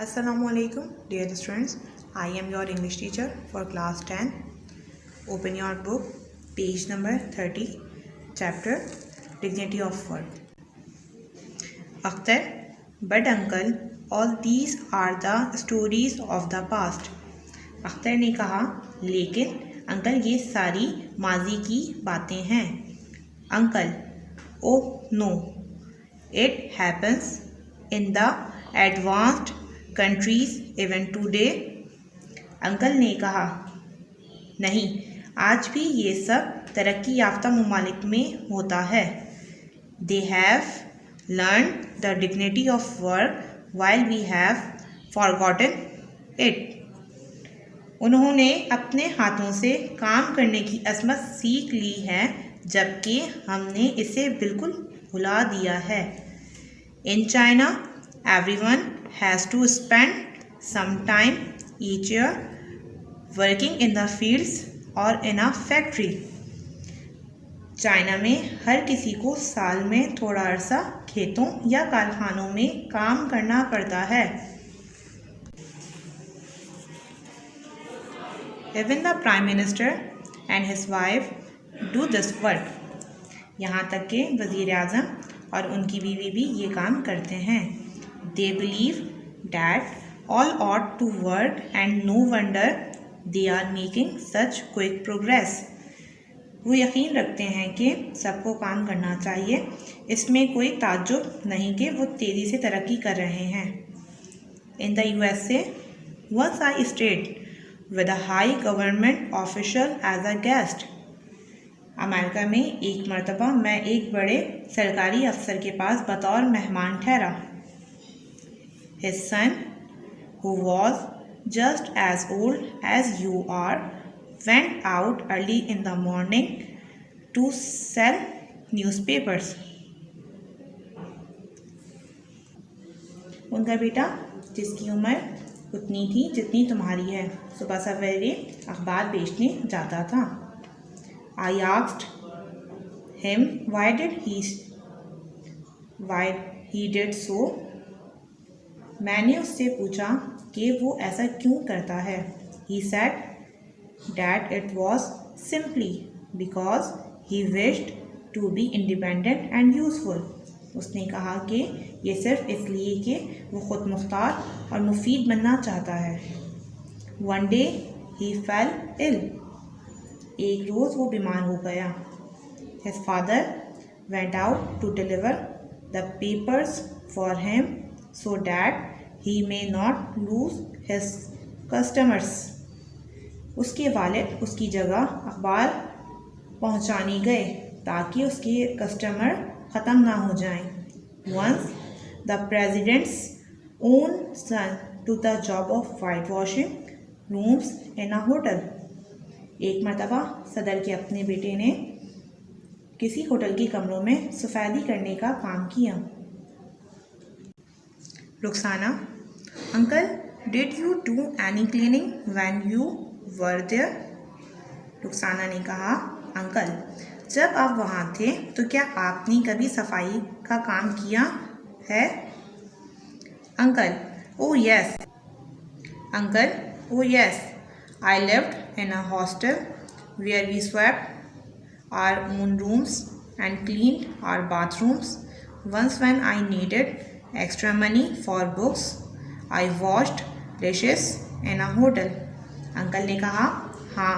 Assalamualaikum, dear students. I am your English teacher for class 10. Open your book, page number 30, chapter Dignity of Work. Akhtar, but uncle, all these are the stories of the past. Akhtar ने कहा, लेकिन uncle ये सारी माजी की बातें हैं. Uncle, oh no, it happens in the advanced countries even today. Uncle ने कहा, नहीं, आज भी ये सब तरक्की याफ्ता ममालिक में होता है. They have learn the dignity of work while we have forgotten it. उन्होंने अपने हाथों से काम करने की अजमत सीख ली है, जबकि हमने इसे बिल्कुल भुला दिया है. In China everyone has to spend some time each year working in the fields or in a factory. China में हर किसी को साल में थोड़ा अरसा खेतों या कारखानों में काम करना पड़ता है. Even the Prime Minister and his wife do this work. यहाँ तक कि वज़ीर आज़म और उनकी बीवी भी ये काम करते हैं. They believe that all ought to work and no wonder they are making such quick progress. वो यकीन रखते हैं कि सबको काम करना चाहिए, इसमें कोई ताज्जुब नहीं कि वो तेज़ी से तरक्की कर रहे हैं. In the USA, once I stayed with a high government official as a guest. America में एक मरतबा मैं एक बड़े सरकारी अफसर के पास बतौर मेहमान ठहरा. His son, who was just as old as you are, went out early in the morning to sell newspapers. उनका बेटा, जिसकी उम्र उतनी थी जितनी तुम्हारी है, सुबह सवेरे अखबार बेचने जाता था. I asked him why he did so. मैंने उससे पूछा कि वो ऐसा क्यों करता है. He said that it was simply because he wished to be independent and useful. उसने कहा कि ये सिर्फ इसलिए कि वो खुद मुख्तार और मुफीद बनना चाहता है. One day he fell ill. एक रोज़ वो बीमार हो गया. His father went out to deliver the papers for him so that he may not lose his customers. उसके वालिद उसकी जगह अखबार पहुंचाने गए ताकि उसके कस्टमर ख़त्म ना हो जाएं. Once the president's own son took the job of whitewashing rooms in a hotel. एक मरतबा सदर के अपने बेटे ने किसी होटल के कमरों में सफ़ेदी करने का काम किया. Rukhsana, uncle, did you do any cleaning when you were there? Rukhsana ने कहा, अंकल, जब आप वहाँ थे तो क्या आपने कभी सफाई का काम किया है? Uncle, oh yes. Uncle, oh yes, I lived in a hostel where we swept our own rooms and cleaned our bathrooms. Once when I needed extra money for books, I washed dishes in a hotel. Uncle ने कहा, हाँ,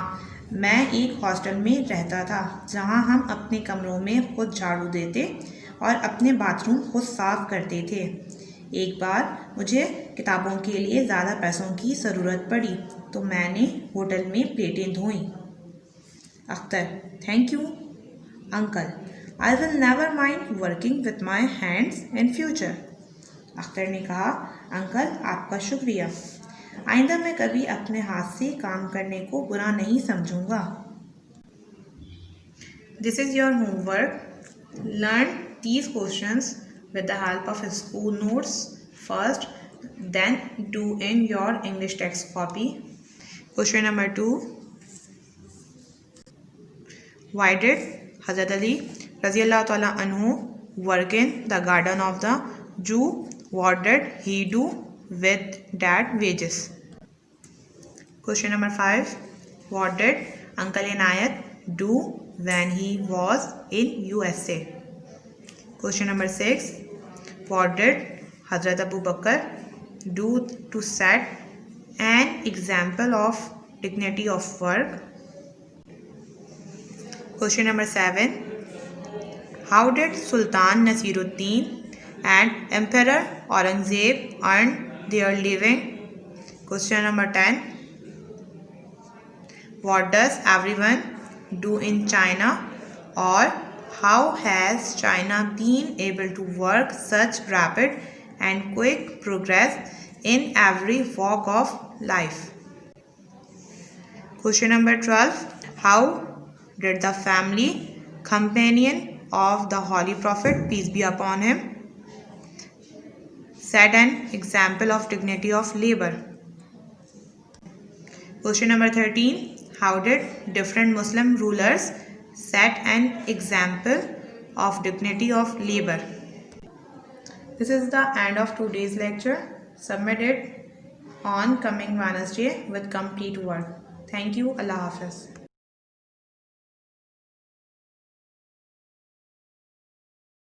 मैं एक hostel में रहता था जहाँ हम अपने कमरों में खुद झाड़ू देते और अपने बाथरूम खुद साफ़ करते थे. एक बार मुझे किताबों के लिए ज़्यादा पैसों की ज़रूरत पड़ी तो मैंने होटल में प्लेटें धोईं. Akhtar, thank you uncle. I will never mind working with my hands in future. Akhtar ने कहा, अंकल, आपका शुक्रिया. आइंदा मैं कभी अपने हाथ से काम करने को बुरा नहीं समझूंगा. This is your homework. Learn these questions with the help of school notes first, then do in your English text copy. Question number 2. Why did Hazrat Ali Raziyallahu Ta'ala Anhu work in the garden of the Jew? What did he do with that wages. Question number 5. What did Uncle Inayat do when he was in USA? Question number 6. What did Hazrat Abu Bakr do to set an example of dignity of work? Question number 7. How did Sultan Nasiruddin and Emperor Aurangzeb earn their living? Question number 10. What does everyone do in China, or how has China been able to work such rapid and quick progress in every walk of life? Question number 12. How did the family companion of the Holy Prophet, peace be upon him, set an example of dignity of labor? Question number 13. How did different Muslim rulers set an example of dignity of labor? This is the end of today's lecture. Submit it on coming Wednesday with complete work. Thank you. Allah Hafiz.